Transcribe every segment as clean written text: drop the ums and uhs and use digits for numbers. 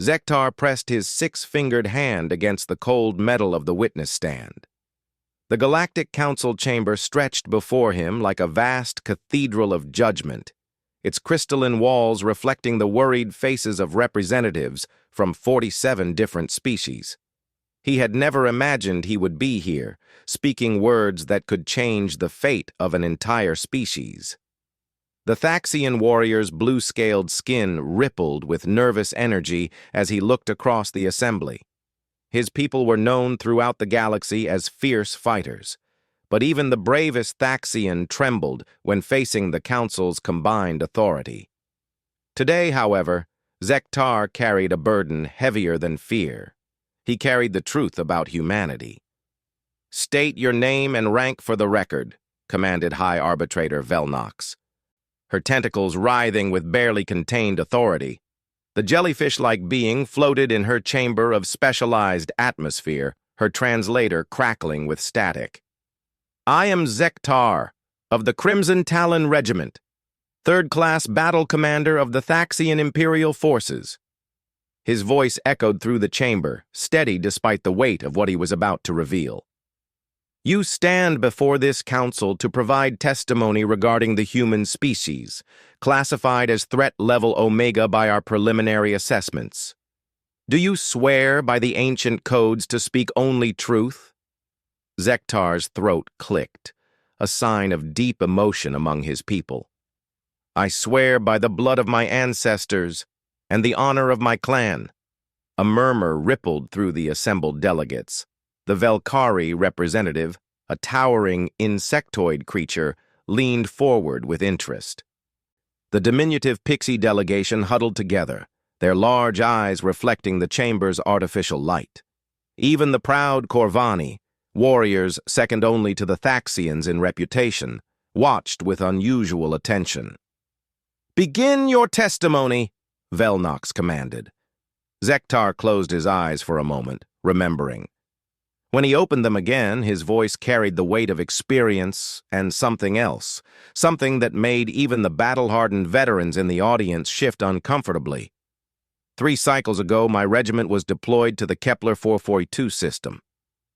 Zektar pressed his six-fingered hand against the cold metal of the witness stand. The Galactic Council chamber stretched before him like a vast cathedral of judgment, its crystalline walls reflecting the worried faces of representatives from 47 different species. He had never imagined he would be here, speaking words that could change the fate of an entire species. The Thaxian warrior's blue-scaled skin rippled with nervous energy as he looked across the assembly. His people were known throughout the galaxy as fierce fighters, but even the bravest Thaxian trembled when facing the Council's combined authority. Today, however, Zektar carried a burden heavier than fear. He carried the truth about humanity. "State your name and rank for the record," commanded High Arbitrator Velnox, her tentacles writhing with barely contained authority. The jellyfish-like being floated in her chamber of specialized atmosphere, her translator crackling with static. "I am Zektar, of the Crimson Talon Regiment, third-class battle commander of the Thaxian Imperial Forces." His voice echoed through the chamber, steady despite the weight of what he was about to reveal. "You stand before this council to provide testimony regarding the human species, classified as threat level Omega by our preliminary assessments. Do you swear by the ancient codes to speak only truth?" Zektar's throat clicked, a sign of deep emotion among his people. "I swear by the blood of my ancestors and the honor of my clan." A murmur rippled through the assembled delegates. The Velkari representative, a towering insectoid creature, leaned forward with interest. The diminutive pixie delegation huddled together, their large eyes reflecting the chamber's artificial light. Even the proud Corvani, warriors second only to the Thaxians in reputation, watched with unusual attention. "Begin your testimony," Velnox commanded. Zektar closed his eyes for a moment, remembering. When he opened them again, his voice carried the weight of experience and something else, something that made even the battle-hardened veterans in the audience shift uncomfortably. 3 cycles ago, my regiment was deployed to the Kepler 442 system.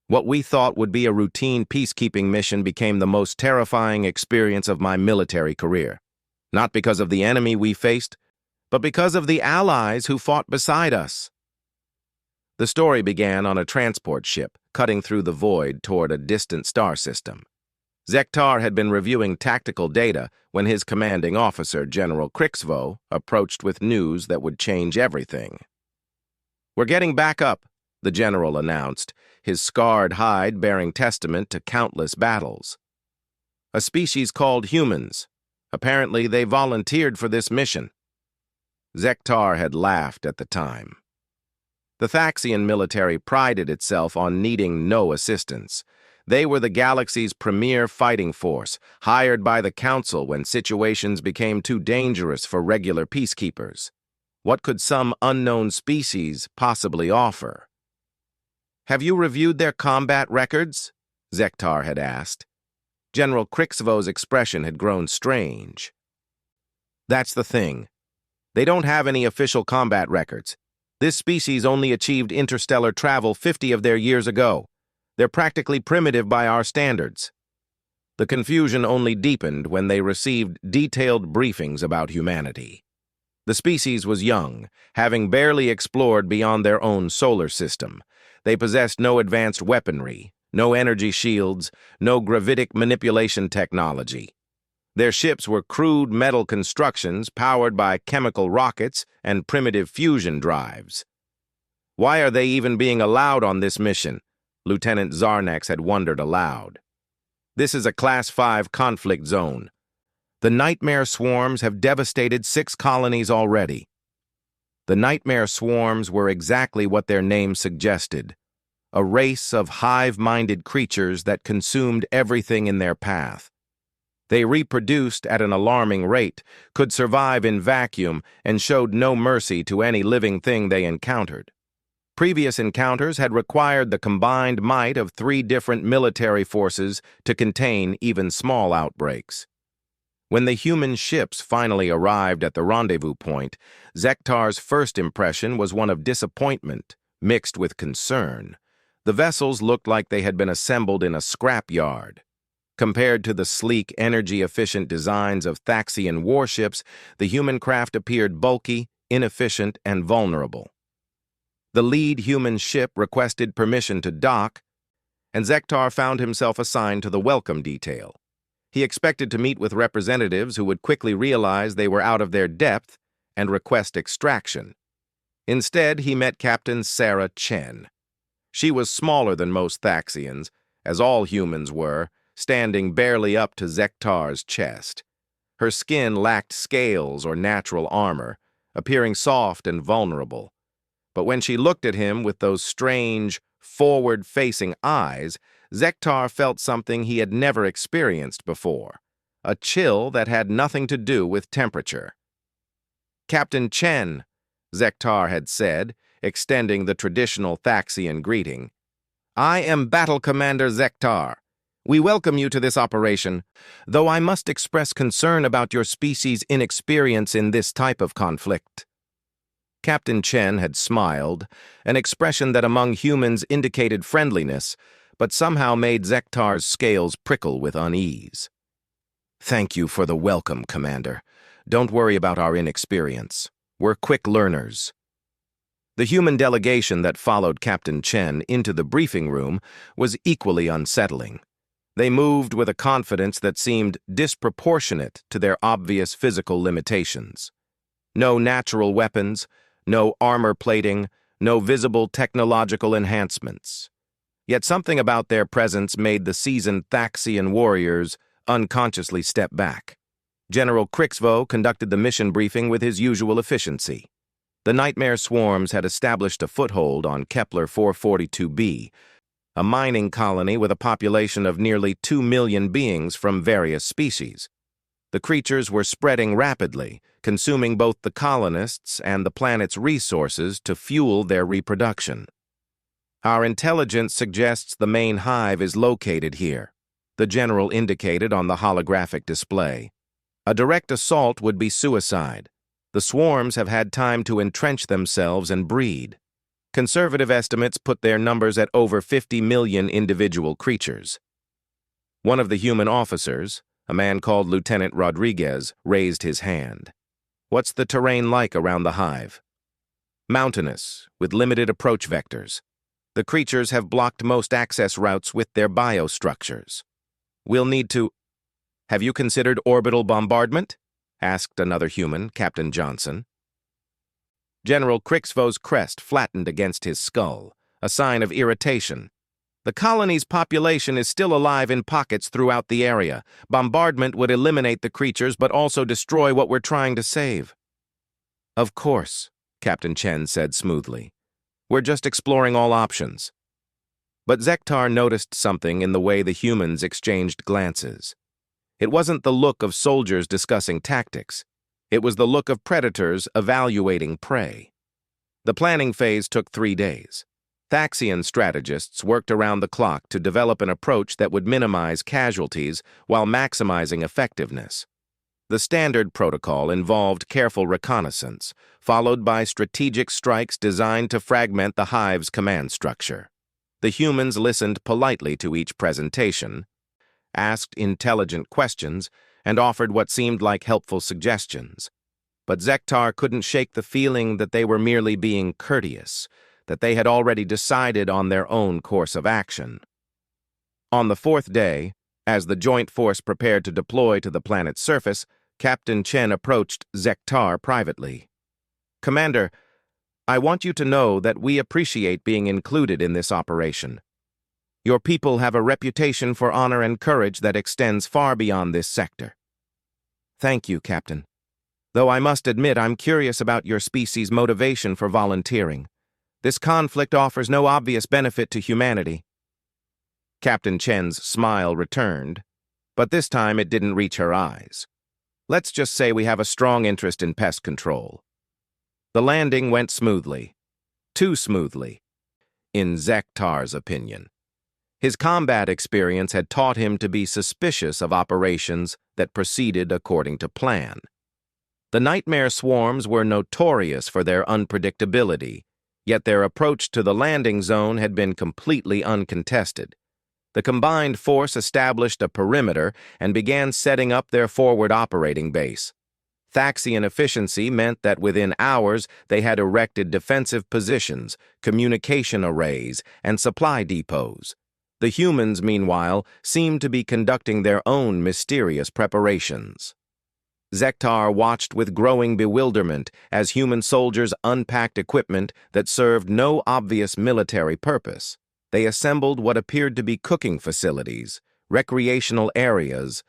What we thought would be a routine peacekeeping mission became the most terrifying experience of my military career. Not because of the enemy we faced, but because of the allies who fought beside us. The story began on a transport ship, cutting through the void toward a distant star system. Zektar had been reviewing tactical data when his commanding officer, General Krixvo, approached with news that would change everything. "We're getting back up," the general announced, his scarred hide bearing testament to countless battles. "A species called humans. Apparently, they volunteered for this mission." Zektar had laughed at the time. The Thaxian military prided itself on needing no assistance. They were the galaxy's premier fighting force, hired by the Council when situations became too dangerous for regular peacekeepers. What could some unknown species possibly offer? "Have you reviewed their combat records?" Zektar had asked. General Krixvo's expression had grown strange. "That's the thing. They don't have any official combat records. This species only achieved interstellar travel 50 of their years ago. They're practically primitive by our standards." The confusion only deepened when they received detailed briefings about humanity. The species was young, having barely explored beyond their own solar system. They possessed no advanced weaponry, no energy shields, no gravitic manipulation technology. Their ships were crude metal constructions powered by chemical rockets and primitive fusion drives. "Why are they even being allowed on this mission?" Lieutenant Zarnex had wondered aloud. "This is a Class 5 conflict zone. The nightmare swarms have devastated 6 colonies already." The nightmare swarms were exactly what their name suggested, a race of hive-minded creatures that consumed everything in their path. They reproduced at an alarming rate, could survive in vacuum, and showed no mercy to any living thing they encountered. Previous encounters had required the combined might of 3 different military forces to contain even small outbreaks. When the human ships finally arrived at the rendezvous point, Zektar's first impression was one of disappointment, mixed with concern. The vessels looked like they had been assembled in a scrap yard. Compared to the sleek, energy-efficient designs of Thaxian warships, the human craft appeared bulky, inefficient, and vulnerable. The lead human ship requested permission to dock, and Zektar found himself assigned to the welcome detail. He expected to meet with representatives who would quickly realize they were out of their depth and request extraction. Instead, he met Captain Sarah Chen. She was smaller than most Thaxians, as all humans were, standing barely up to Zektar's chest. Her skin lacked scales or natural armor, appearing soft and vulnerable. But when she looked at him with those strange, forward-facing eyes, Zektar felt something he had never experienced before, a chill that had nothing to do with temperature. "Captain Chen," Zektar had said, extending the traditional Thaxian greeting. "I am Battle Commander Zektar. We welcome you to this operation, though I must express concern about your species' inexperience in this type of conflict." Captain Chen had smiled, an expression that among humans indicated friendliness, but somehow made Zektar's scales prickle with unease. "Thank you for the welcome, Commander. Don't worry about our inexperience. We're quick learners." The human delegation that followed Captain Chen into the briefing room was equally unsettling. They moved with a confidence that seemed disproportionate to their obvious physical limitations. No natural weapons, no armor plating, no visible technological enhancements. Yet something about their presence made the seasoned Thaxian warriors unconsciously step back. General Crixvo conducted the mission briefing with his usual efficiency. The nightmare swarms had established a foothold on Kepler 442b, a mining colony with a population of nearly 2 million beings from various species. The creatures were spreading rapidly, consuming both the colonists and the planet's resources to fuel their reproduction. "Our intelligence suggests the main hive is located here," the general indicated on the holographic display. "A direct assault would be suicide. The swarms have had time to entrench themselves and breed. Conservative estimates put their numbers at over 50 million individual creatures." One of the human officers, a man called Lieutenant Rodriguez, raised his hand. "What's the terrain like around the hive?" "Mountainous, with limited approach vectors. The creatures have blocked most access routes with their biostructures. We'll need to—" "Have you considered orbital bombardment?" asked another human, Captain Johnson. General Crixvo's crest flattened against his skull, a sign of irritation. "The colony's population is still alive in pockets throughout the area. Bombardment would eliminate the creatures but also destroy what we're trying to save." "Of course," Captain Chen said smoothly. "We're just exploring all options." But Zektar noticed something in the way the humans exchanged glances. It wasn't the look of soldiers discussing tactics. It was the look of predators evaluating prey. The planning phase took 3 days. Thaxian strategists worked around the clock to develop an approach that would minimize casualties while maximizing effectiveness. The standard protocol involved careful reconnaissance, followed by strategic strikes designed to fragment the hive's command structure. The humans listened politely to each presentation, asked intelligent questions, and offered what seemed like helpful suggestions. But Zektar couldn't shake the feeling that they were merely being courteous, that they had already decided on their own course of action. On the 4th day, as the joint force prepared to deploy to the planet's surface, Captain Chen approached Zektar privately. "Commander, I want you to know that we appreciate being included in this operation. Your people have a reputation for honor and courage that extends far beyond this sector." "Thank you, Captain. Though I must admit I'm curious about your species' motivation for volunteering. This conflict offers no obvious benefit to humanity." Captain Chen's smile returned, but this time it didn't reach her eyes. "Let's just say we have a strong interest in pest control." The landing went smoothly. Too smoothly, in Zektar's opinion. His combat experience had taught him to be suspicious of operations that proceeded according to plan. The nightmare swarms were notorious for their unpredictability, yet their approach to the landing zone had been completely uncontested. The combined force established a perimeter and began setting up their forward operating base. Thaxian efficiency meant that within hours they had erected defensive positions, communication arrays, and supply depots. The humans, meanwhile, seemed to be conducting their own mysterious preparations. Zektar watched with growing bewilderment as human soldiers unpacked equipment that served no obvious military purpose. They assembled what appeared to be cooking facilities, recreational areas,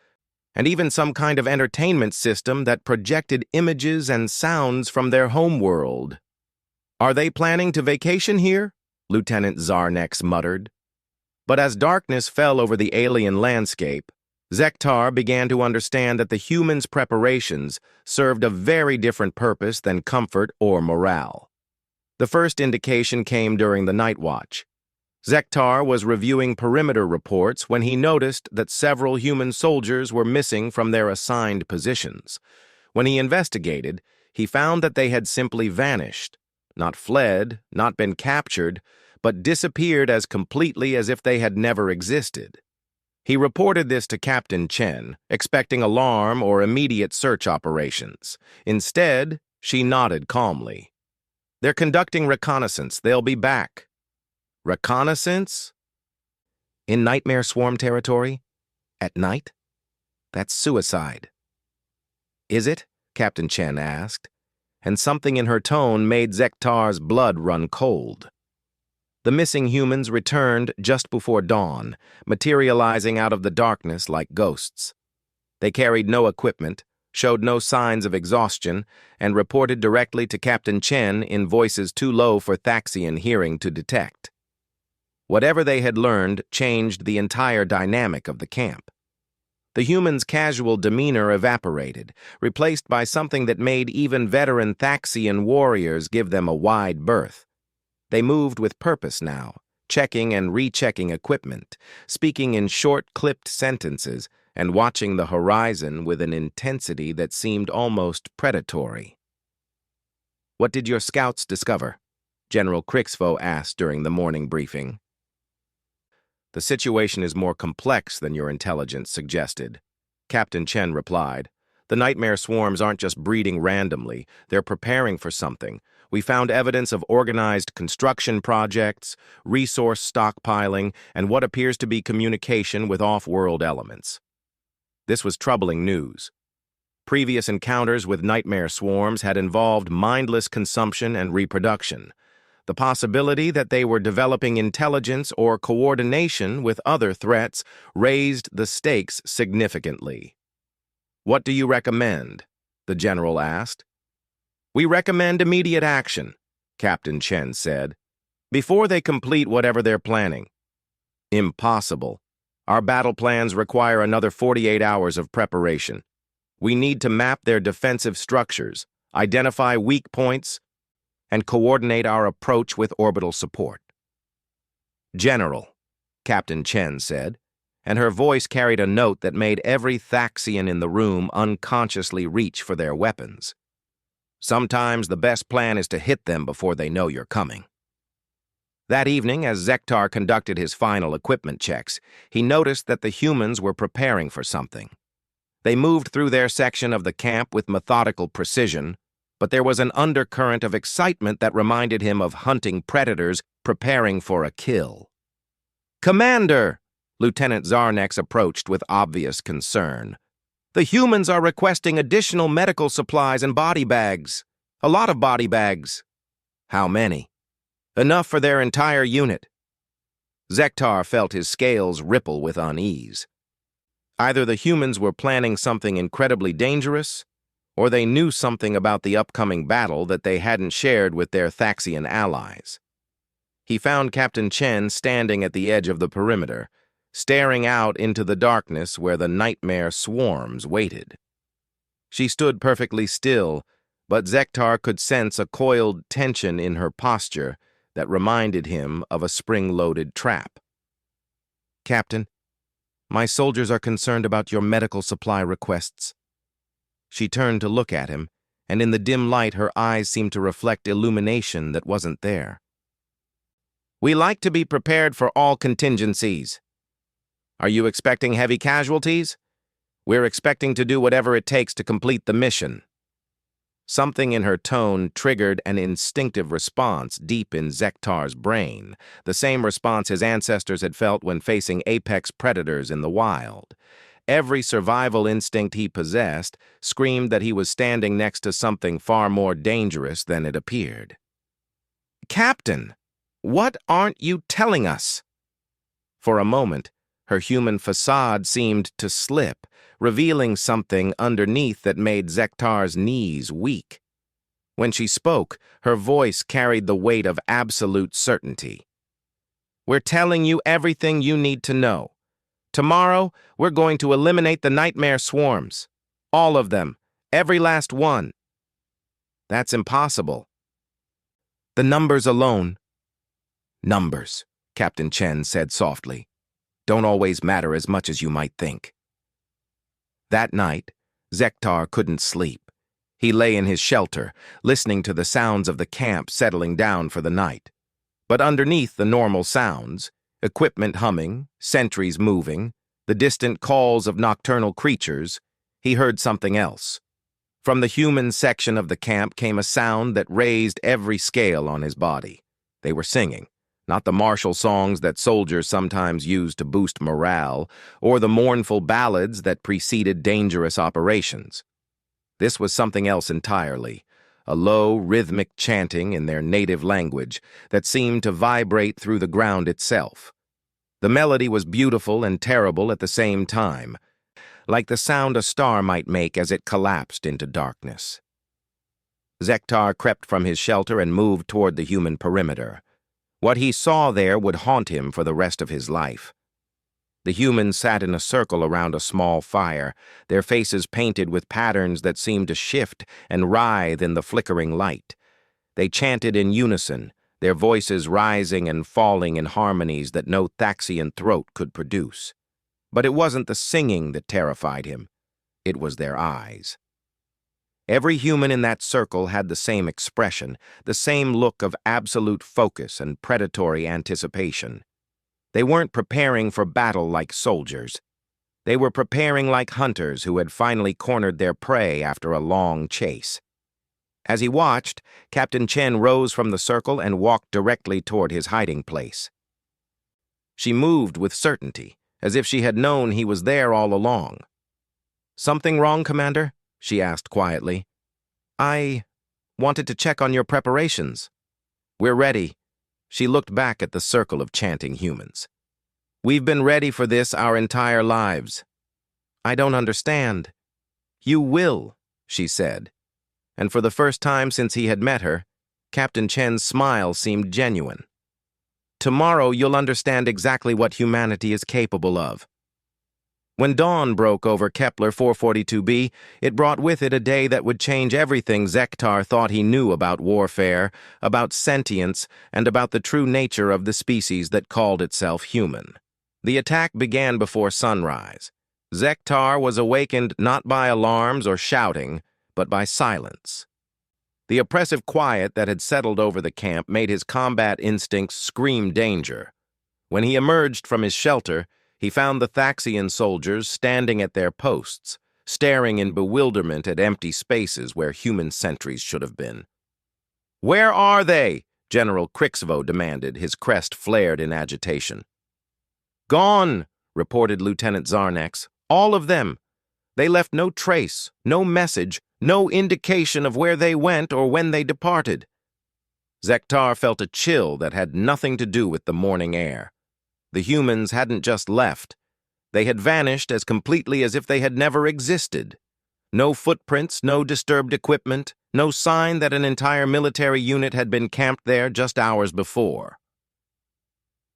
and even some kind of entertainment system that projected images and sounds from their homeworld. "Are they planning to vacation here?" Lieutenant Zarnex muttered. But as darkness fell over the alien landscape, Zektar began to understand that the humans' preparations served a very different purpose than comfort or morale. The first indication came during the night watch. Zektar was reviewing perimeter reports when he noticed that several human soldiers were missing from their assigned positions. When he investigated, he found that they had simply vanished, not fled, not been captured, but disappeared as completely as if they had never existed. He reported this to Captain Chen, expecting alarm or immediate search operations. Instead, she nodded calmly. "They're conducting reconnaissance. They'll be back." Reconnaissance? In nightmare swarm territory? At night? That's suicide. "Is it?" Captain Chen asked, and something in her tone made Zektar's blood run cold. The missing humans returned just before dawn, materializing out of the darkness like ghosts. They carried no equipment, showed no signs of exhaustion, and reported directly to Captain Chen in voices too low for Thaxian hearing to detect. Whatever they had learned changed the entire dynamic of the camp. The humans' casual demeanor evaporated, replaced by something that made even veteran Thaxian warriors give them a wide berth. They moved with purpose now, checking and rechecking equipment, speaking in short, clipped sentences, and watching the horizon with an intensity that seemed almost predatory. "What did your scouts discover?" General Crixvo asked during the morning briefing. "The situation is more complex than your intelligence suggested," Captain Chen replied. "The nightmare swarms aren't just breeding randomly, they're preparing for something. We found evidence of organized construction projects, resource stockpiling, and what appears to be communication with off-world elements." This was troubling news. Previous encounters with nightmare swarms had involved mindless consumption and reproduction. The possibility that they were developing intelligence or coordination with other threats raised the stakes significantly. "What do you recommend?" the general asked. "We recommend immediate action," Captain Chen said, "before they complete whatever they're planning." "Impossible. Our battle plans require another 48 hours of preparation. We need to map their defensive structures, identify weak points, and coordinate our approach with orbital support." "General," Captain Chen said, and her voice carried a note that made every Thaxian in the room unconsciously reach for their weapons. "Sometimes the best plan is to hit them before they know you're coming." That evening, as Zektar conducted his final equipment checks, he noticed that the humans were preparing for something. They moved through their section of the camp with methodical precision, but there was an undercurrent of excitement that reminded him of hunting predators preparing for a kill. "Commander!" Lieutenant Zarnex approached with obvious concern. "The humans are requesting additional medical supplies and body bags. A lot of body bags." "How many?" "Enough for their entire unit." Zektar felt his scales ripple with unease. Either the humans were planning something incredibly dangerous, or they knew something about the upcoming battle that they hadn't shared with their Thaxian allies. He found Captain Chen standing at the edge of the perimeter, staring out into the darkness where the nightmare swarms waited. She stood perfectly still, but Zektar could sense a coiled tension in her posture that reminded him of a spring-loaded trap. "Captain, My soldiers are concerned about your medical supply requests. She turned to look at him, and in the dim light her eyes seemed to reflect illumination that wasn't there. We like to be prepared for all contingencies. Are you expecting heavy casualties? We're expecting to do whatever it takes to complete the mission. Something in her tone triggered an instinctive response deep in Zektar's brain, the same response his ancestors had felt when facing apex predators in the wild. Every survival instinct he possessed screamed that he was standing next to something far more dangerous than it appeared. Captain, what aren't you telling us? For a moment, her human facade seemed to slip, revealing something underneath that made Zektar's knees weak. When she spoke, her voice carried the weight of absolute certainty. We're telling you everything you need to know. Tomorrow, we're going to eliminate the nightmare swarms. All of them. Every last one. That's impossible. The numbers alone. Numbers, Captain Chen said softly, don't always matter as much as you might think. That night, Zektar couldn't sleep. He lay in his shelter, listening to the sounds of the camp settling down for the night. But underneath the normal sounds, equipment humming, sentries moving, the distant calls of nocturnal creatures, he heard something else. From the human section of the camp came a sound that raised every scale on his body. They were singing, not the martial songs that soldiers sometimes use to boost morale, or the mournful ballads that preceded dangerous operations. This was something else entirely, a low, rhythmic chanting in their native language that seemed to vibrate through the ground itself. The melody was beautiful and terrible at the same time, like the sound a star might make as it collapsed into darkness. Zektar crept from his shelter and moved toward the human perimeter. What he saw there would haunt him for the rest of his life. The humans sat in a circle around a small fire, their faces painted with patterns that seemed to shift and writhe in the flickering light. They chanted in unison, their voices rising and falling in harmonies that no Thaxian throat could produce. But it wasn't the singing that terrified him. It was their eyes. Every human in that circle had the same expression, the same look of absolute focus and predatory anticipation. They weren't preparing for battle like soldiers. They were preparing like hunters who had finally cornered their prey after a long chase. As he watched, Captain Chen rose from the circle and walked directly toward his hiding place. She moved with certainty, as if she had known he was there all along. "Something wrong, Commander?" she asked quietly. "I wanted to check on your preparations." "We're ready." She looked back at the circle of chanting humans. "We've been ready for this our entire lives." "I don't understand." "You will," she said. And for the first time since he had met her, Captain Chen's smile seemed genuine. "Tomorrow you'll understand exactly what humanity is capable of." When dawn broke over Kepler 442b, it brought with it a day that would change everything Zektar thought he knew about warfare, about sentience, and about the true nature of the species that called itself human. The attack began before sunrise. Zektar was awakened not by alarms or shouting, but by silence. The oppressive quiet that had settled over the camp made his combat instincts scream danger. When he emerged from his shelter, he found the Thaxian soldiers standing at their posts, staring in bewilderment at empty spaces where human sentries should have been. "Where are they?" General Krixvo demanded, his crest flared in agitation. "Gone," reported Lieutenant Zarnex. "All of them. They left no trace, no message, no indication of where they went or when they departed." Zektar felt a chill that had nothing to do with the morning air. The humans hadn't just left. They had vanished as completely as if they had never existed. No footprints, no disturbed equipment, no sign that an entire military unit had been camped there just hours before.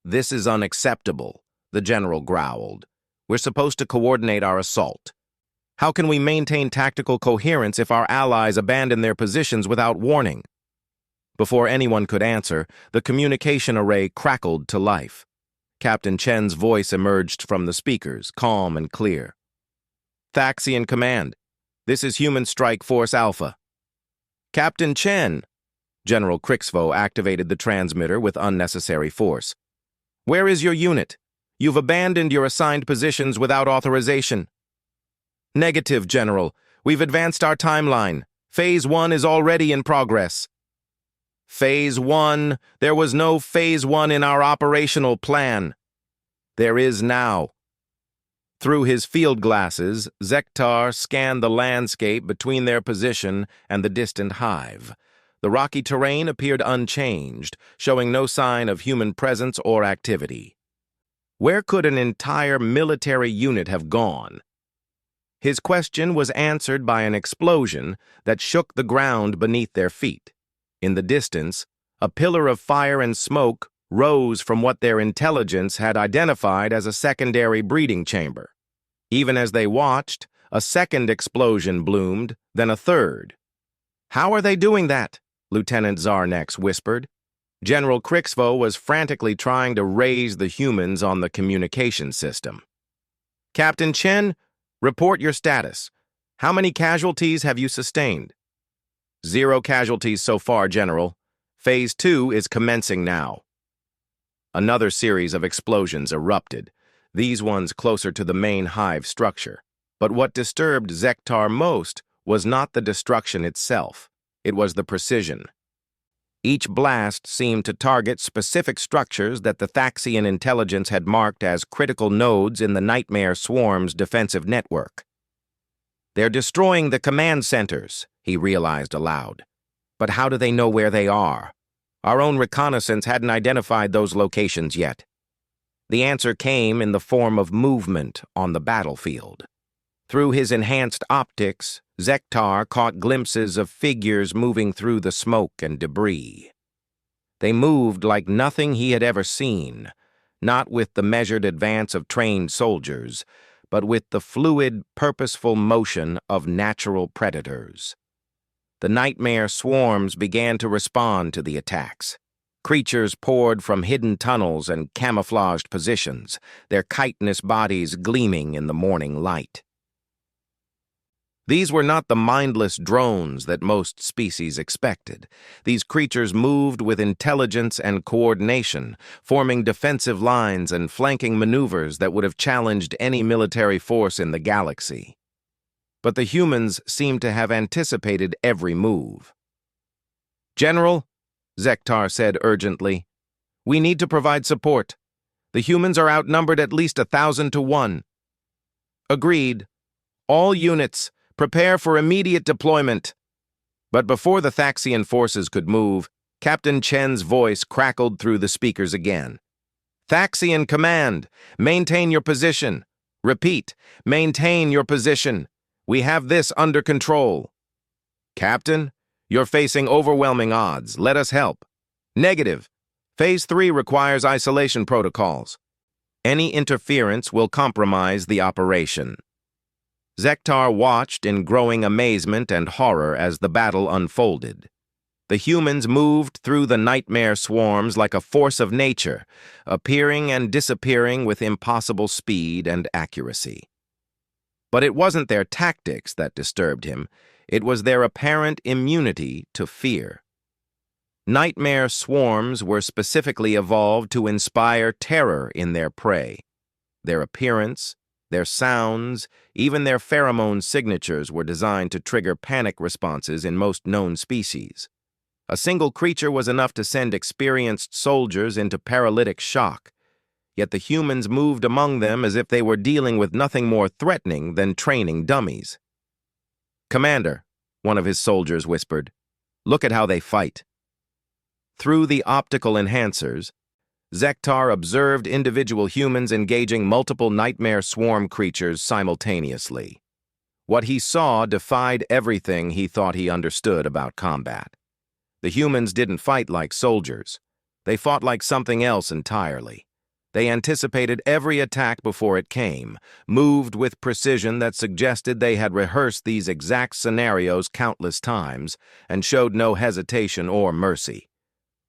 "This is unacceptable," the general growled. "We're supposed to coordinate our assault. How can we maintain tactical coherence if our allies abandon their positions without warning?" Before anyone could answer, the communication array crackled to life. Captain Chen's voice emerged from the speakers, calm and clear. "Thaxian Command, this is Human Strike Force Alpha." "Captain Chen!" General Crixvo activated the transmitter with unnecessary force. "Where is your unit? You've abandoned your assigned positions without authorization." "Negative, General. We've advanced our timeline. Phase 1 is already in progress." "Phase 1? There was no Phase 1 in our operational plan." "There is now." Through his field glasses, Zektar scanned the landscape between their position and the distant hive. The rocky terrain appeared unchanged, showing no sign of human presence or activity. Where could an entire military unit have gone? His question was answered by an explosion that shook the ground beneath their feet. In the distance, a pillar of fire and smoke rose from what their intelligence had identified as a secondary breeding chamber. Even as they watched, a second explosion bloomed, then a third. "How are they doing that?" Lieutenant Zarnex whispered. General Crixvo was frantically trying to raise the humans on the communication system. "Captain Chen, report your status. How many casualties have you sustained?" "0 casualties so far, General. Phase 2 is commencing now." Another series of explosions erupted, these ones closer to the main hive structure. But what disturbed Zektar most was not the destruction itself. It was the precision. Each blast seemed to target specific structures that the Thaxian intelligence had marked as critical nodes in the Nightmare Swarm's defensive network. "They're destroying the command centers," he realized aloud. "But how do they know where they are? Our own reconnaissance hadn't identified those locations yet." The answer came in the form of movement on the battlefield. Through his enhanced optics, Zektar caught glimpses of figures moving through the smoke and debris. They moved like nothing he had ever seen, not with the measured advance of trained soldiers, but with the fluid, purposeful motion of natural predators. The nightmare swarms began to respond to the attacks. Creatures poured from hidden tunnels and camouflaged positions, their chitinous bodies gleaming in the morning light. These were not the mindless drones that most species expected. These creatures moved with intelligence and coordination, forming defensive lines and flanking maneuvers that would have challenged any military force in the galaxy. But the humans seemed to have anticipated every move. "General," Zektar said urgently, "we need to provide support. The humans are outnumbered at least 1,000 to 1. "Agreed. All units, prepare for immediate deployment." But before the Thaxian forces could move, Captain Chen's voice crackled through the speakers again. "Thaxian Command, maintain your position. Repeat, maintain your position. We have this under control." "Captain, you're facing overwhelming odds. Let us help." "Negative. Phase 3 requires isolation protocols. Any interference will compromise the operation." Zektar watched in growing amazement and horror as the battle unfolded. The humans moved through the nightmare swarms like a force of nature, appearing and disappearing with impossible speed and accuracy. But it wasn't their tactics that disturbed him, it was their apparent immunity to fear. Nightmare swarms were specifically evolved to inspire terror in their prey. Their appearance, their sounds, even their pheromone signatures were designed to trigger panic responses in most known species. A single creature was enough to send experienced soldiers into paralytic shock, yet the humans moved among them as if they were dealing with nothing more threatening than training dummies. "Commander," one of his soldiers whispered, "look at how they fight." Through the optical enhancers, Zektar observed individual humans engaging multiple nightmare swarm creatures simultaneously. What he saw defied everything he thought he understood about combat. The humans didn't fight like soldiers. They fought like something else entirely. They anticipated every attack before it came, moved with precision that suggested they had rehearsed these exact scenarios countless times, and showed no hesitation or mercy.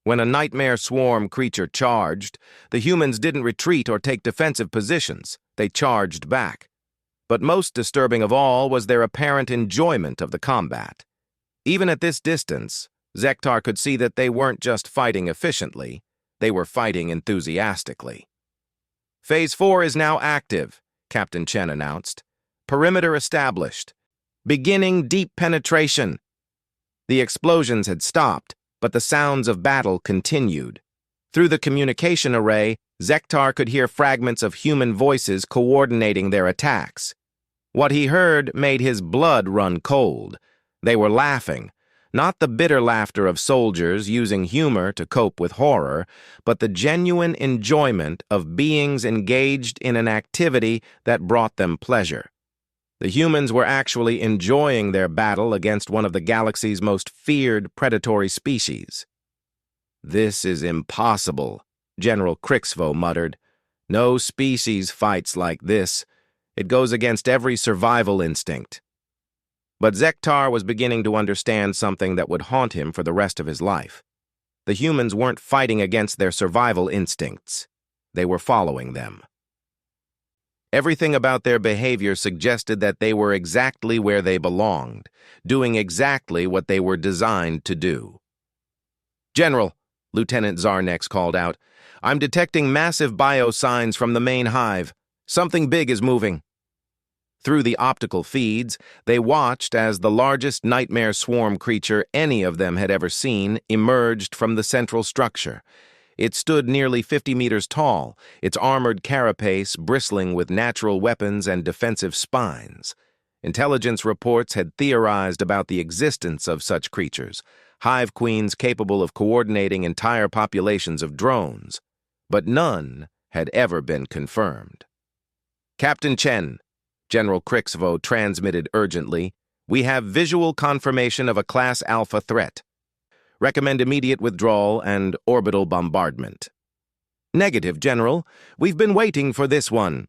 When a nightmare swarm creature charged, the humans didn't retreat or take defensive positions. They charged back. But most disturbing of all was their apparent enjoyment of the combat. Even at this distance, Zektar could see that they weren't just fighting efficiently, they were fighting enthusiastically. Phase 4 is now active, Captain Chen announced. Perimeter established. Beginning deep penetration. The explosions had stopped, but the sounds of battle continued. Through the communication array, Zektar could hear fragments of human voices coordinating their attacks. What he heard made his blood run cold. They were laughing, not the bitter laughter of soldiers using humor to cope with horror, but the genuine enjoyment of beings engaged in an activity that brought them pleasure. The humans were actually enjoying their battle against one of the galaxy's most feared predatory species. "This is impossible," General Crixvo muttered. "No species fights like this. It goes against every survival instinct." But Zektar was beginning to understand something that would haunt him for the rest of his life. The humans weren't fighting against their survival instincts. They were following them. Everything about their behavior suggested that they were exactly where they belonged, doing exactly what they were designed to do. "General," Lieutenant Zarnex called out, "I'm detecting massive biosigns from the main hive. Something big is moving." Through the optical feeds, they watched as the largest nightmare swarm creature any of them had ever seen emerged from the central structure. It stood nearly 50 meters tall, its armored carapace bristling with natural weapons and defensive spines. Intelligence reports had theorized about the existence of such creatures, hive queens capable of coordinating entire populations of drones, but none had ever been confirmed. "Captain Chen," General Crixvo transmitted urgently, "we have visual confirmation of a Class Alpha threat. Recommend immediate withdrawal and orbital bombardment." "Negative, General. We've been waiting for this one."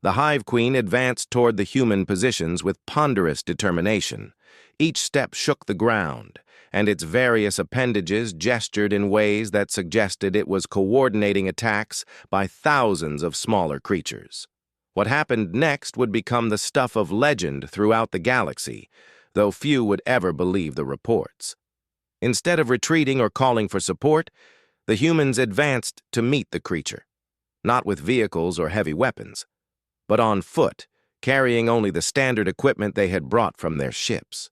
The Hive Queen advanced toward the human positions with ponderous determination. Each step shook the ground, and its various appendages gestured in ways that suggested it was coordinating attacks by thousands of smaller creatures. What happened next would become the stuff of legend throughout the galaxy, though few would ever believe the reports. Instead of retreating or calling for support, the humans advanced to meet the creature, not with vehicles or heavy weapons, but on foot, carrying only the standard equipment they had brought from their ships.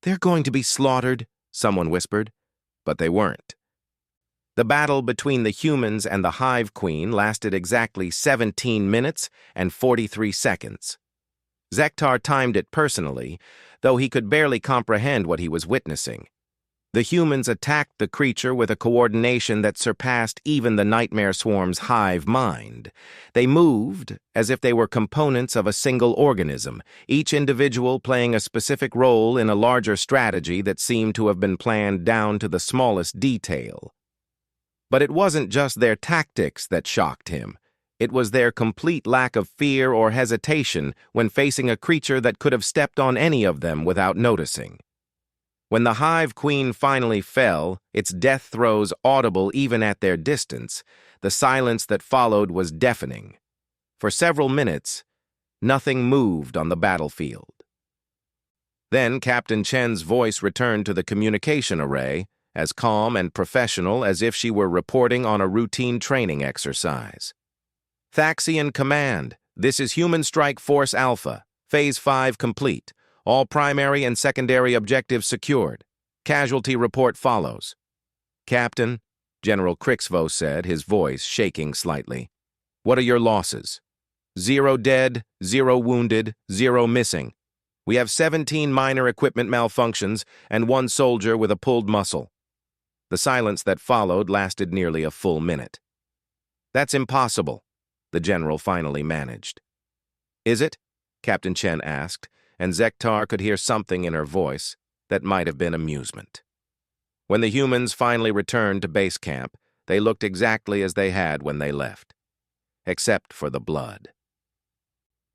"They're going to be slaughtered," someone whispered, but they weren't. The battle between the humans and the Hive Queen lasted exactly 17 minutes and 43 seconds. Zektar timed it personally, though he could barely comprehend what he was witnessing. The humans attacked the creature with a coordination that surpassed even the nightmare swarm's hive mind. They moved as if they were components of a single organism, each individual playing a specific role in a larger strategy that seemed to have been planned down to the smallest detail. But it wasn't just their tactics that shocked him. It was their complete lack of fear or hesitation when facing a creature that could have stepped on any of them without noticing. When the Hive Queen finally fell, its death throes audible even at their distance, the silence that followed was deafening. For several minutes, nothing moved on the battlefield. Then Captain Chen's voice returned to the communication array, as calm and professional as if she were reporting on a routine training exercise. "Thaxian Command, this is Human Strike Force Alpha, Phase 5 complete. All primary and secondary objectives secured. Casualty report follows." "Captain," General Crixvo said, his voice shaking slightly, "what are your losses?" "0 dead, 0 wounded, 0 missing. We have 17 minor equipment malfunctions and 1 soldier with a pulled muscle." The silence that followed lasted nearly a full minute. "That's impossible," the general finally managed. "Is it?" Captain Chen asked, and Zektar could hear something in her voice that might have been amusement. When the humans finally returned to base camp, they looked exactly as they had when they left, except for the blood.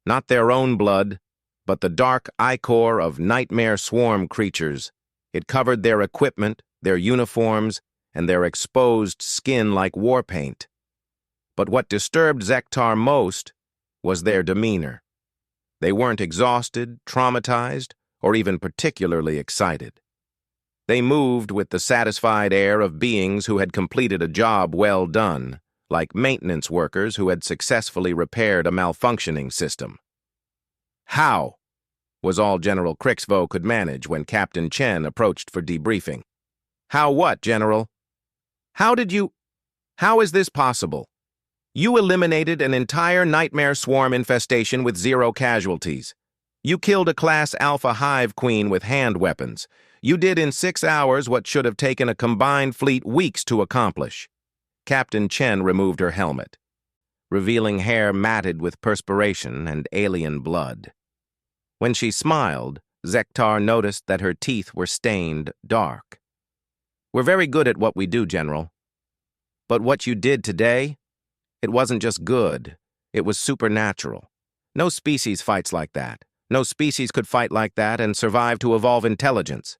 Not their own blood, but the dark ichor of nightmare swarm creatures. It covered their equipment, their uniforms, and their exposed skin like war paint. But what disturbed Zektar most was their demeanor. They weren't exhausted, traumatized, or even particularly excited. They moved with the satisfied air of beings who had completed a job well done, like maintenance workers who had successfully repaired a malfunctioning system. "How?" was all General Crixvo could manage when Captain Chen approached for debriefing. "How what, General? How is this possible? You eliminated an entire nightmare swarm infestation with 0 casualties. You killed a Class Alpha hive queen with hand weapons. You did in 6 hours what should have taken a combined fleet weeks to accomplish." Captain Chen removed her helmet, revealing hair matted with perspiration and alien blood. When she smiled, Zektar noticed that her teeth were stained dark. "We're very good at what we do, General. But what you did today, it wasn't just good, it was supernatural. No species fights like that. No species could fight like that and survive to evolve intelligence."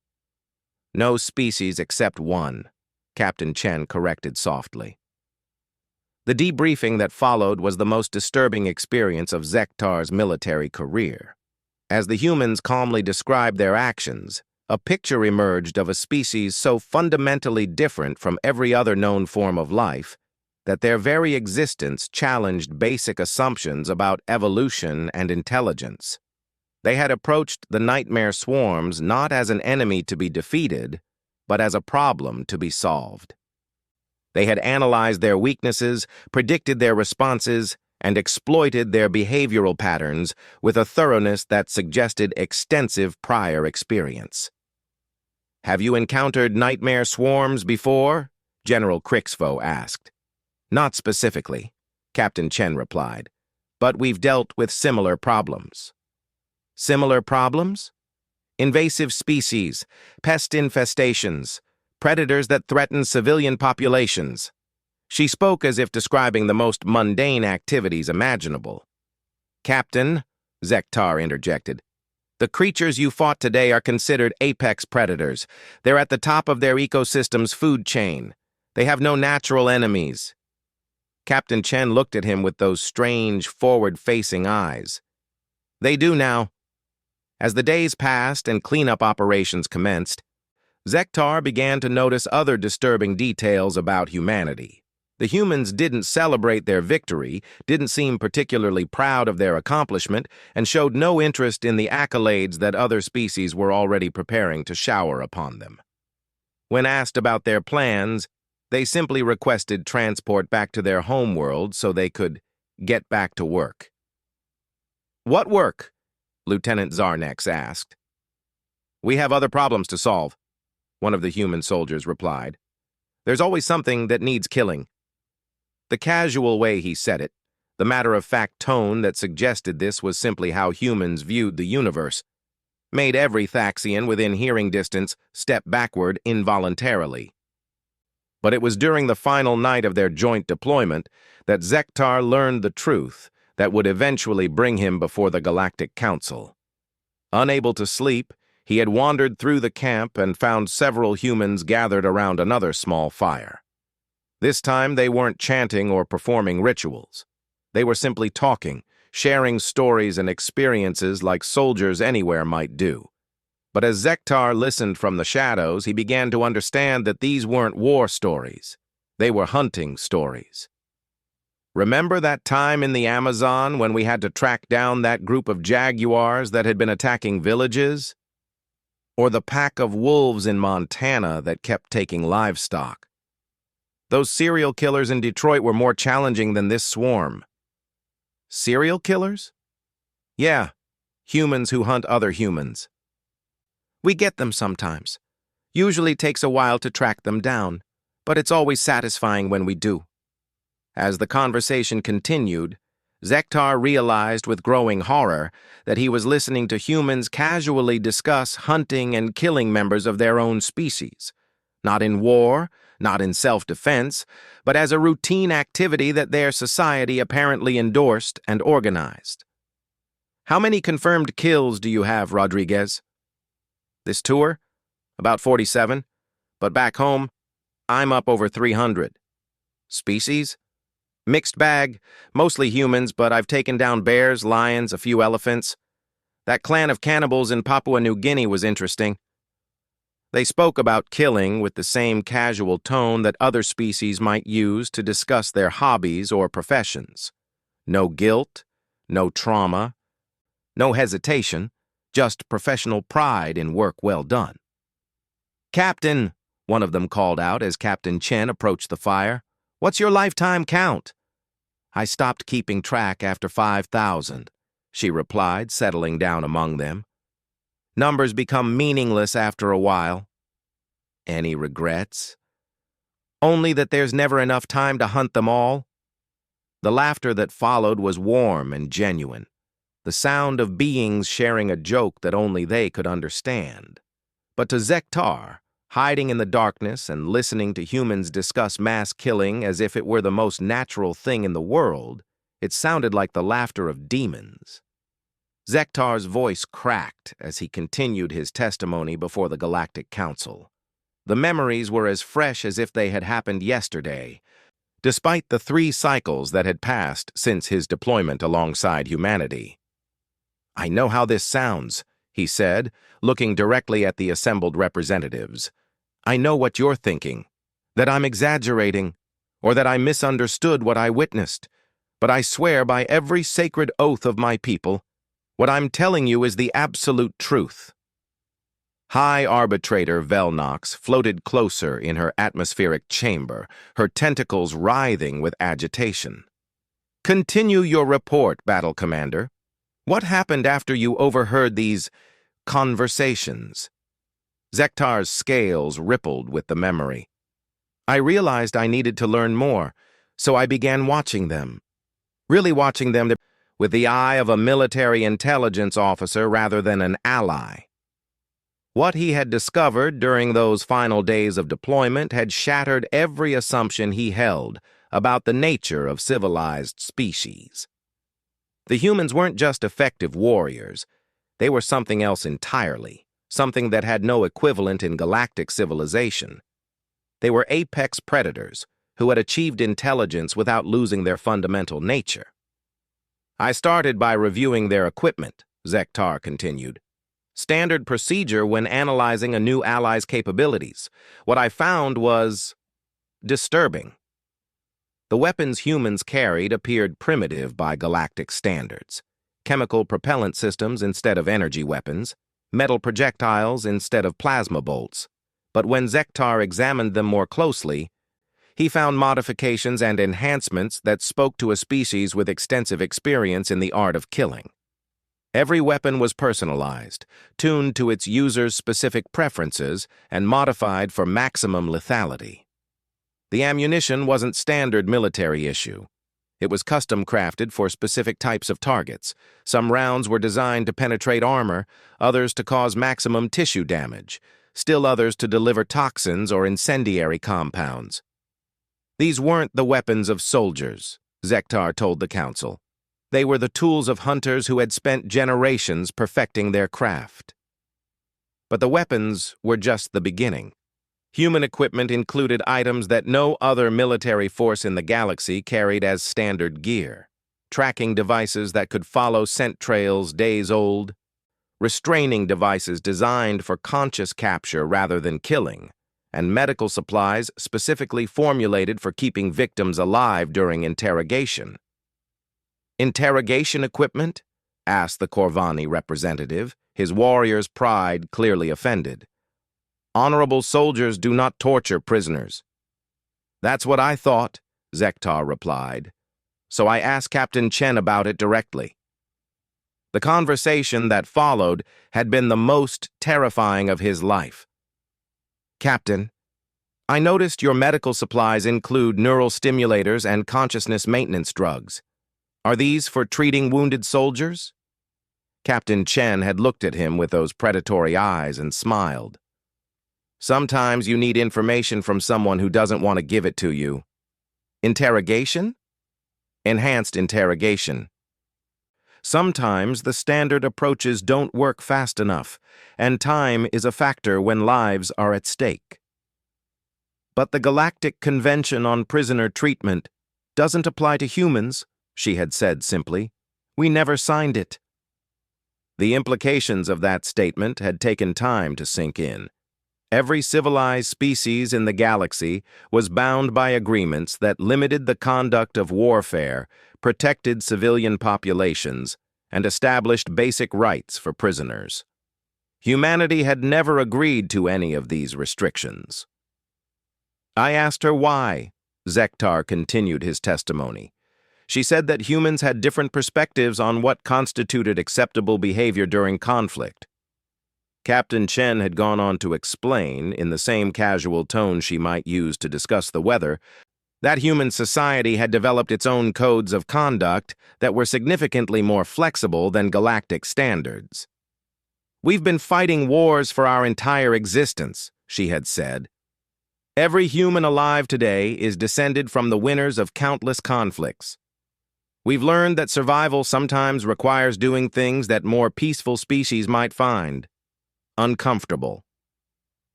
"No species except one," Captain Chen corrected softly. The debriefing that followed was the most disturbing experience of Zektar's military career. As the humans calmly described their actions, a picture emerged of a species so fundamentally different from every other known form of life that their very existence challenged basic assumptions about evolution and intelligence. They had approached the nightmare swarms not as an enemy to be defeated, but as a problem to be solved. They had analyzed their weaknesses, predicted their responses, and exploited their behavioral patterns with a thoroughness that suggested extensive prior experience. "Have you encountered nightmare swarms before?" General Crixvo asked. "Not specifically," Captain Chen replied, "but we've dealt with similar problems." "Similar problems?" "Invasive species, pest infestations, predators that threaten civilian populations." She spoke as if describing the most mundane activities imaginable. "Captain," Zektar interjected, "the creatures you fought today are considered apex predators. They're at the top of their ecosystem's food chain. They have no natural enemies." Captain Chen looked at him with those strange, forward-facing eyes. "They do now." As the days passed and cleanup operations commenced, Zektar began to notice other disturbing details about humanity. The humans didn't celebrate their victory, didn't seem particularly proud of their accomplishment, and showed no interest in the accolades that other species were already preparing to shower upon them. When asked about their plans, they simply requested transport back to their homeworld so they could get back to work. "What work?" Lieutenant Zarnex asked. "We have other problems to solve," one of the human soldiers replied. "There's always something that needs killing." The casual way he said it, the matter-of-fact tone that suggested this was simply how humans viewed the universe, made every Thaxian within hearing distance step backward involuntarily. But it was during the final night of their joint deployment that Zektar learned the truth that would eventually bring him before the Galactic Council. Unable to sleep, he had wandered through the camp and found several humans gathered around another small fire. This time they weren't chanting or performing rituals. They were simply talking, sharing stories and experiences like soldiers anywhere might do. But as Zektar listened from the shadows, he began to understand that these weren't war stories. They were hunting stories. "Remember that time in the Amazon when we had to track down that group of jaguars that had been attacking villages? Or the pack of wolves in Montana that kept taking livestock? Those serial killers in Detroit were more challenging than this swarm." "Serial killers?" "Yeah, humans who hunt other humans. We get them sometimes. Usually takes a while to track them down, but it's always satisfying when we do." As the conversation continued, Zektar realized with growing horror that he was listening to humans casually discuss hunting and killing members of their own species, not in war, not in self-defense, but as a routine activity that their society apparently endorsed and organized. "How many confirmed kills do you have, Rodriguez?" "This tour? About 47. But back home, I'm up over 300. Species? Mixed bag, mostly humans, but I've taken down bears, lions, a few elephants. That clan of cannibals in Papua New Guinea was interesting. They spoke about killing with the same casual tone that other species might use to discuss their hobbies or professions. No guilt, no trauma, no hesitation, just professional pride in work well done. "Captain," one of them called out as Captain Chen approached the fire, "what's your lifetime count?" "I stopped keeping track after 5,000, she replied, settling down among them. "Numbers become meaningless after a while." "Any regrets?" "Only that there's never enough time to hunt them all." The laughter that followed was warm and genuine, the sound of beings sharing a joke that only they could understand. But to Zektar, hiding in the darkness and listening to humans discuss mass killing as if it were the most natural thing in the world, it sounded like the laughter of demons. Zektar's voice cracked as he continued his testimony before the Galactic Council. The memories were as fresh as if they had happened yesterday, despite the 3 cycles that had passed since his deployment alongside humanity. "I know how this sounds," he said, looking directly at the assembled representatives. "I know what you're thinking, that I'm exaggerating, or that I misunderstood what I witnessed, but I swear by every sacred oath of my people, what I'm telling you is the absolute truth." High Arbitrator Velnox floated closer in her atmospheric chamber, her tentacles writhing with agitation. "Continue your report, Battle Commander. What happened after you overheard these conversations?" Zektar's scales rippled with the memory. "I realized I needed to learn more, so I began watching them. Really watching them with the eye of a military intelligence officer rather than an ally. What he had discovered during those final days of deployment had shattered every assumption he held about the nature of civilized species. The humans weren't just effective warriors. They were something else entirely, something that had no equivalent in galactic civilization. They were apex predators who had achieved intelligence without losing their fundamental nature. "I started by reviewing their equipment," Zektar continued. "Standard procedure when analyzing a new ally's capabilities. What I found was disturbing. The weapons humans carried appeared primitive by galactic standards. Chemical propellant systems instead of energy weapons, metal projectiles instead of plasma bolts. But when Zektar examined them more closely, he found modifications and enhancements that spoke to a species with extensive experience in the art of killing. Every weapon was personalized, tuned to its user's specific preferences, and modified for maximum lethality. The ammunition wasn't standard military issue. It was custom crafted for specific types of targets. Some rounds were designed to penetrate armor, others to cause maximum tissue damage, still others to deliver toxins or incendiary compounds. These weren't the weapons of soldiers, Zektar told the council. They were the tools of hunters who had spent generations perfecting their craft. But the weapons were just the beginning. Human equipment included items that no other military force in the galaxy carried as standard gear. Tracking devices that could follow scent trails days old. Restraining devices designed for conscious capture rather than killing. And medical supplies specifically formulated for keeping victims alive during interrogation. "Interrogation equipment?" asked the Corvani representative, his warrior's pride clearly offended. "Honorable soldiers do not torture prisoners." "That's what I thought," Zektar replied. "So I asked Captain Chen about it directly." The conversation that followed had been the most terrifying of his life. "Captain, I noticed your medical supplies include neural stimulators and consciousness maintenance drugs. Are these for treating wounded soldiers?" Captain Chen had looked at him with those predatory eyes and smiled. "Sometimes you need information from someone who doesn't want to give it to you." "Interrogation?" "Enhanced interrogation. Sometimes the standard approaches don't work fast enough, and time is a factor when lives are at stake." But the Galactic Convention on Prisoner Treatment doesn't apply to humans, she had said simply. We never signed it. The implications of that statement had taken time to sink in. Every civilized species in the galaxy was bound by agreements that limited the conduct of warfare, protected civilian populations, and established basic rights for prisoners. Humanity had never agreed to any of these restrictions. I asked her why. Zektar continued his testimony. She said that humans had different perspectives on what constituted acceptable behavior during conflict. Captain Chen had gone on to explain, in the same casual tone she might use to discuss the weather, that human society had developed its own codes of conduct that were significantly more flexible than galactic standards. We've been fighting wars for our entire existence, she had said. Every human alive today is descended from the winners of countless conflicts. We've learned that survival sometimes requires doing things that more peaceful species might find uncomfortable.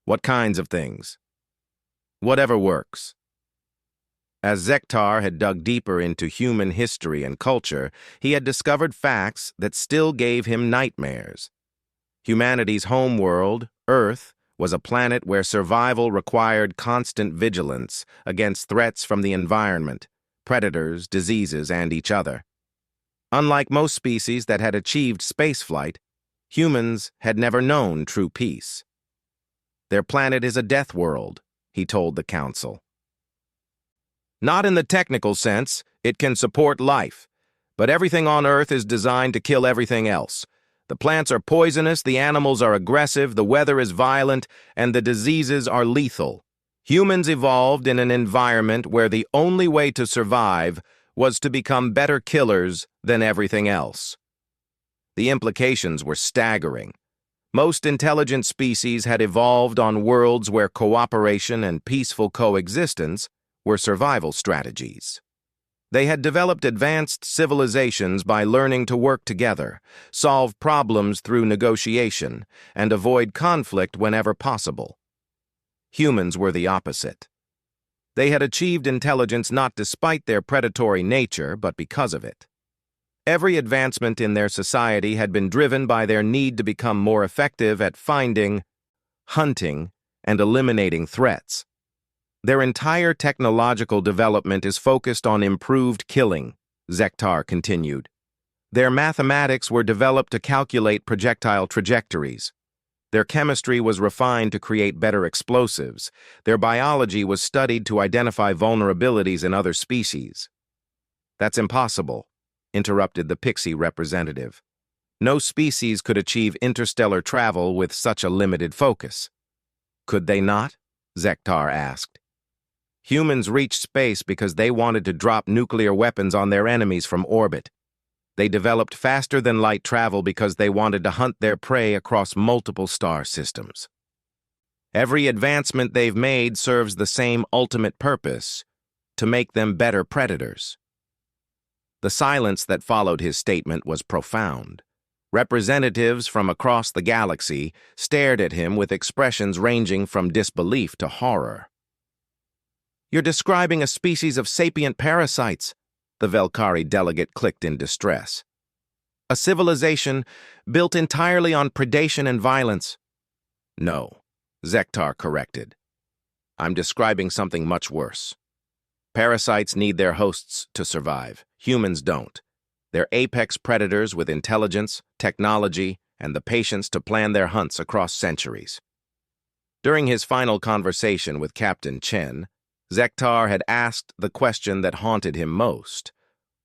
What kinds of things? Whatever works. As Zektar had dug deeper into human history and culture, he had discovered facts that still gave him nightmares. Humanity's homeworld, Earth, was a planet where survival required constant vigilance against threats from the environment, predators, diseases, and each other. Unlike most species that had achieved spaceflight, humans had never known true peace. Their planet is a death world, he told the council. Not in the technical sense, it can support life, but everything on Earth is designed to kill everything else. The plants are poisonous, the animals are aggressive, the weather is violent, and the diseases are lethal. Humans evolved in an environment where the only way to survive was to become better killers than everything else. The implications were staggering. Most intelligent species had evolved on worlds where cooperation and peaceful coexistence were survival strategies. They had developed advanced civilizations by learning to work together, solve problems through negotiation, and avoid conflict whenever possible. Humans were the opposite. They had achieved intelligence not despite their predatory nature, but because of it. Every advancement in their society had been driven by their need to become more effective at finding, hunting, and eliminating threats. Their entire technological development is focused on improved killing, Zektar continued. Their mathematics were developed to calculate projectile trajectories. Their chemistry was refined to create better explosives. Their biology was studied to identify vulnerabilities in other species. That's impossible, interrupted the Pixie representative. No species could achieve interstellar travel with such a limited focus. Could they not? Zektar asked. Humans reached space because they wanted to drop nuclear weapons on their enemies from orbit. They developed faster-than-light travel because they wanted to hunt their prey across multiple star systems. Every advancement they've made serves the same ultimate purpose, to make them better predators. The silence that followed his statement was profound. Representatives from across the galaxy stared at him with expressions ranging from disbelief to horror. You're describing a species of sapient parasites, the Velkari delegate clicked in distress. A civilization built entirely on predation and violence. No, Zektar corrected. I'm describing something much worse. Parasites need their hosts to survive. Humans don't. They're apex predators with intelligence, technology, and the patience to plan their hunts across centuries. During his final conversation with Captain Chen, Zektar had asked the question that haunted him most.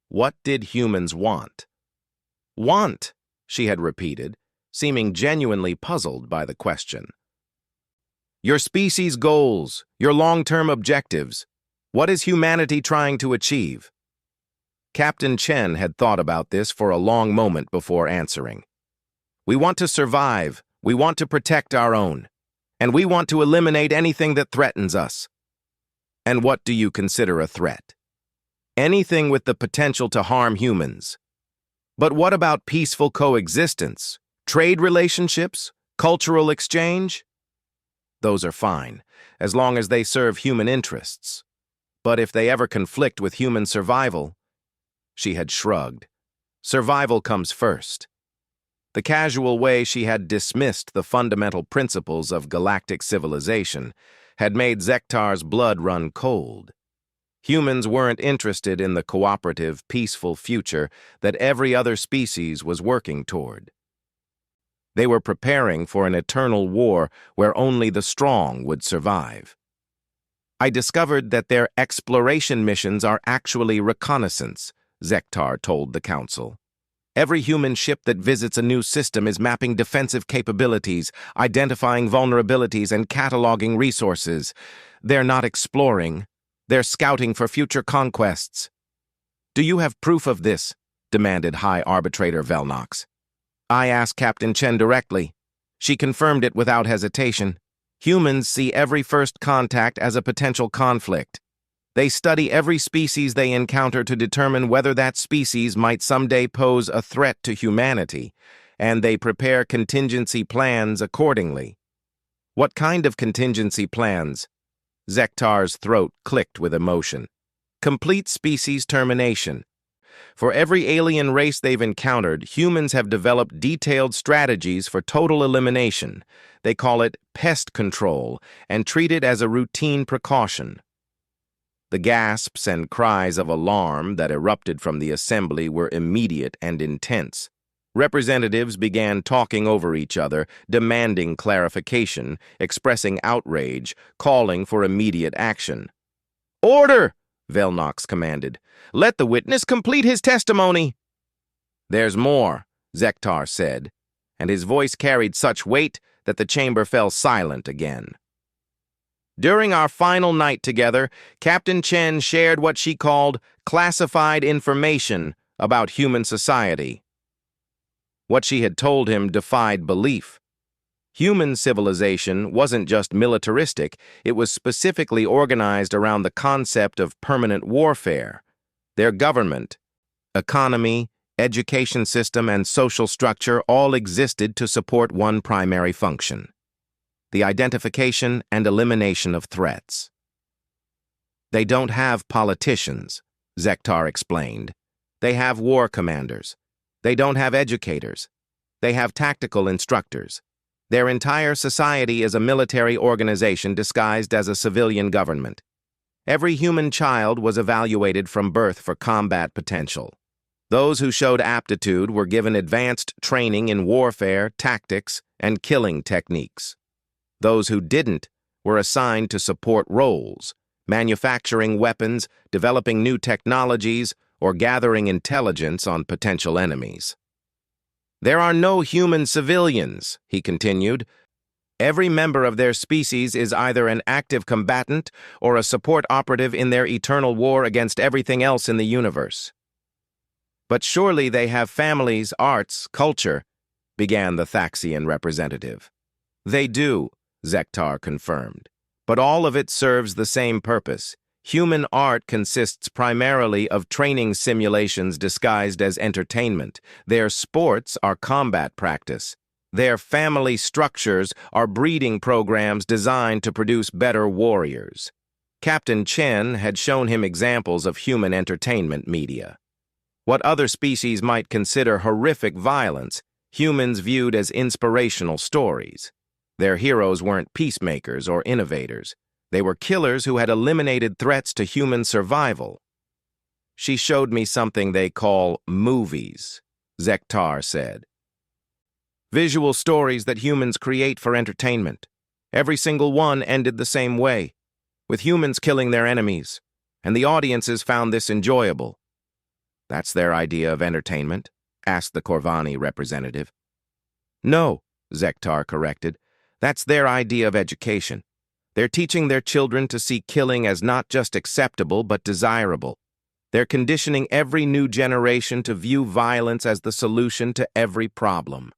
What did humans want? Want, she had repeated, seeming genuinely puzzled by the question. Your species' goals, your long-term objectives. What is humanity trying to achieve? Captain Chen had thought about this for a long moment before answering. We want to survive, we want to protect our own, and we want to eliminate anything that threatens us. And what do you consider a threat? Anything with the potential to harm humans. But what about peaceful coexistence, trade relationships, cultural exchange? Those are fine, as long as they serve human interests. But if they ever conflict with human survival, she had shrugged. Survival comes first. The casual way she had dismissed the fundamental principles of galactic civilization had made Zektar's blood run cold. Humans weren't interested in the cooperative, peaceful future that every other species was working toward. They were preparing for an eternal war where only the strong would survive. I discovered that their exploration missions are actually reconnaissance, Zektar told the Council. Every human ship that visits a new system is mapping defensive capabilities, identifying vulnerabilities, and cataloging resources. They're not exploring. They're scouting for future conquests. Do you have proof of this? Demanded High Arbitrator Velnox. I asked Captain Chen directly. She confirmed it without hesitation. Humans see every first contact as a potential conflict. They study every species they encounter to determine whether that species might someday pose a threat to humanity, and they prepare contingency plans accordingly. What kind of contingency plans? Zektar's throat clicked with emotion. Complete species termination. For every alien race they've encountered, humans have developed detailed strategies for total elimination. They call it pest control and treat it as a routine precaution. The gasps and cries of alarm that erupted from the assembly were immediate and intense. Representatives began talking over each other, demanding clarification, expressing outrage, calling for immediate action. "Order!" Velnox commanded. "Let the witness complete his testimony." "There's more," Zektar said, and his voice carried such weight that the chamber fell silent again. During our final night together, Captain Chen shared what she called classified information about human society. What she had told him defied belief. Human civilization wasn't just militaristic, it was specifically organized around the concept of permanent warfare. Their government, economy, education system, and social structure all existed to support one primary function: the identification and elimination of threats. They don't have politicians, Zektar explained. They have war commanders. They don't have educators. They have tactical instructors. Their entire society is a military organization disguised as a civilian government. Every human child was evaluated from birth for combat potential. Those who showed aptitude were given advanced training in warfare, tactics, and killing techniques. Those who didn't were assigned to support roles, manufacturing weapons, developing new technologies, or gathering intelligence on potential enemies. There are no human civilians, he continued. Every member of their species is either an active combatant or a support operative in their eternal war against everything else in the universe. But surely they have families, arts, culture, began the Thaxian representative. They do, Zektar confirmed. But all of it serves the same purpose. Human art consists primarily of training simulations disguised as entertainment. Their sports are combat practice. Their family structures are breeding programs designed to produce better warriors. Captain Chen had shown him examples of human entertainment media. What other species might consider horrific violence, humans viewed as inspirational stories. Their heroes weren't peacemakers or innovators. They were killers who had eliminated threats to human survival. She showed me something they call movies, Zektar said. Visual stories that humans create for entertainment. Every single one ended the same way, with humans killing their enemies, and the audiences found this enjoyable. That's their idea of entertainment? Asked the Corvani representative. No, Zektar corrected. That's their idea of education. They're teaching their children to see killing as not just acceptable but desirable. They're conditioning every new generation to view violence as the solution to every problem.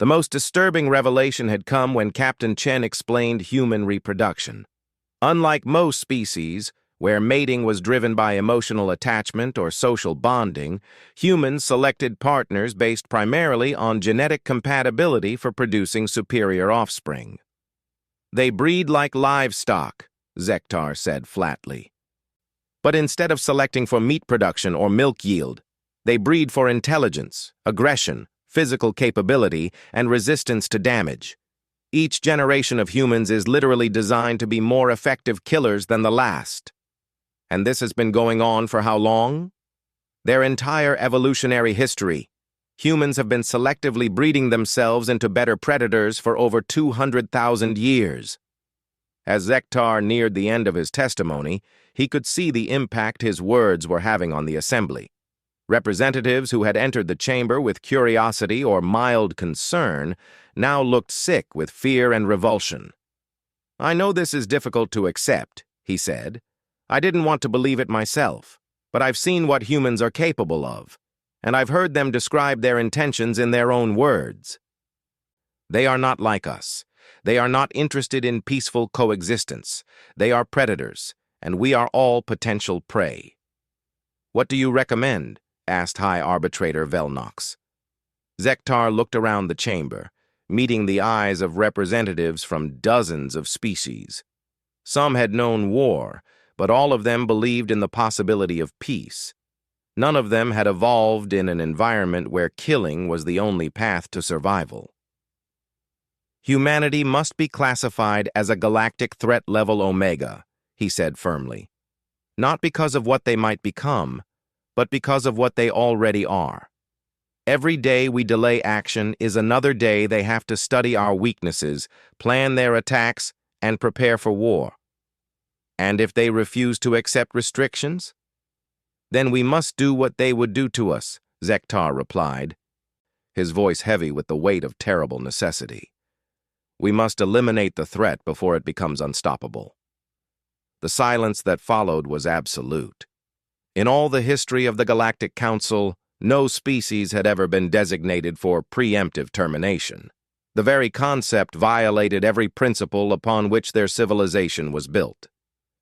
The most disturbing revelation had come when Captain Chen explained human reproduction. Unlike most species, where mating was driven by emotional attachment or social bonding, humans selected partners based primarily on genetic compatibility for producing superior offspring. They breed like livestock, Zektar said flatly. But instead of selecting for meat production or milk yield, they breed for intelligence, aggression, physical capability, and resistance to damage. Each generation of humans is literally designed to be more effective killers than the last. And this has been going on for how long? Their entire evolutionary history. Humans have been selectively breeding themselves into better predators for over 200,000 years. As Zektar neared the end of his testimony, he could see the impact his words were having on the assembly. Representatives who had entered the chamber with curiosity or mild concern now looked sick with fear and revulsion. "I know this is difficult to accept," he said. "I didn't want to believe it myself, but I've seen what humans are capable of, and I've heard them describe their intentions in their own words. They are not like us. They are not interested in peaceful coexistence. They are predators, and we are all potential prey." "What do you recommend?" asked High Arbitrator Velnox. Zektar looked around the chamber, meeting the eyes of representatives from dozens of species. Some had known war, but all of them believed in the possibility of peace. None of them had evolved in an environment where killing was the only path to survival. "Humanity must be classified as a galactic threat level Omega," he said firmly. "Not because of what they might become, but because of what they already are. Every day we delay action is another day they have to study our weaknesses, plan their attacks, and prepare for war. And if they refuse to accept restrictions? Then we must do what they would do to us," Zektar replied, his voice heavy with the weight of terrible necessity. "We must eliminate the threat before it becomes unstoppable." The silence that followed was absolute. In all the history of the Galactic Council, no species had ever been designated for preemptive termination. The very concept violated every principle upon which their civilization was built.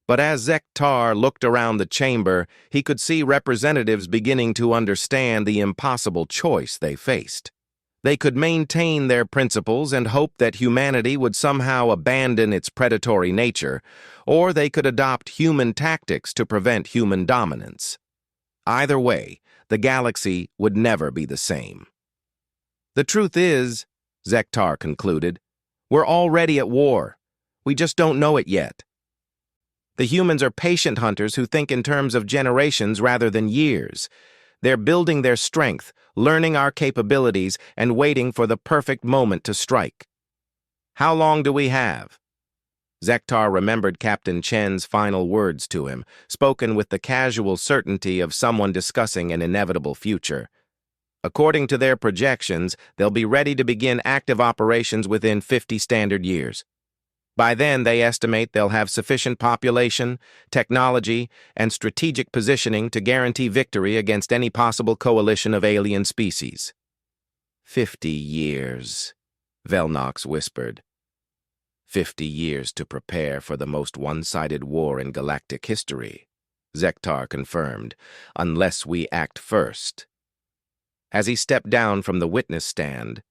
But as Zektar looked around the chamber, he could see representatives beginning to understand the impossible choice they faced. They could maintain their principles and hope that humanity would somehow abandon its predatory nature, or they could adopt human tactics to prevent human dominance. Either way, the galaxy would never be the same. "The truth is," Zektar concluded, "we're already at war. We just don't know it yet. The humans are patient hunters who think in terms of generations rather than years. They're building their strength, learning our capabilities, and waiting for the perfect moment to strike. How long do we have?" Zektar remembered Captain Chen's final words to him, spoken with the casual certainty of someone discussing an inevitable future. "According to their projections, they'll be ready to begin active operations within 50 standard years. By then, they estimate they'll have sufficient population, technology, and strategic positioning to guarantee victory against any possible coalition of alien species." 50 years, Velnox whispered. 50 years to prepare for the most one-sided war in galactic history, Zektar confirmed, "unless we act first." As he stepped down from the witness stand,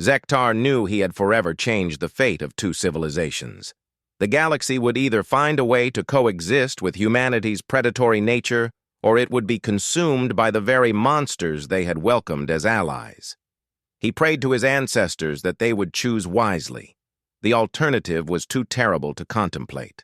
Zektar knew he had forever changed the fate of two civilizations. The galaxy would either find a way to coexist with humanity's predatory nature, or it would be consumed by the very monsters they had welcomed as allies. He prayed to his ancestors that they would choose wisely. The alternative was too terrible to contemplate.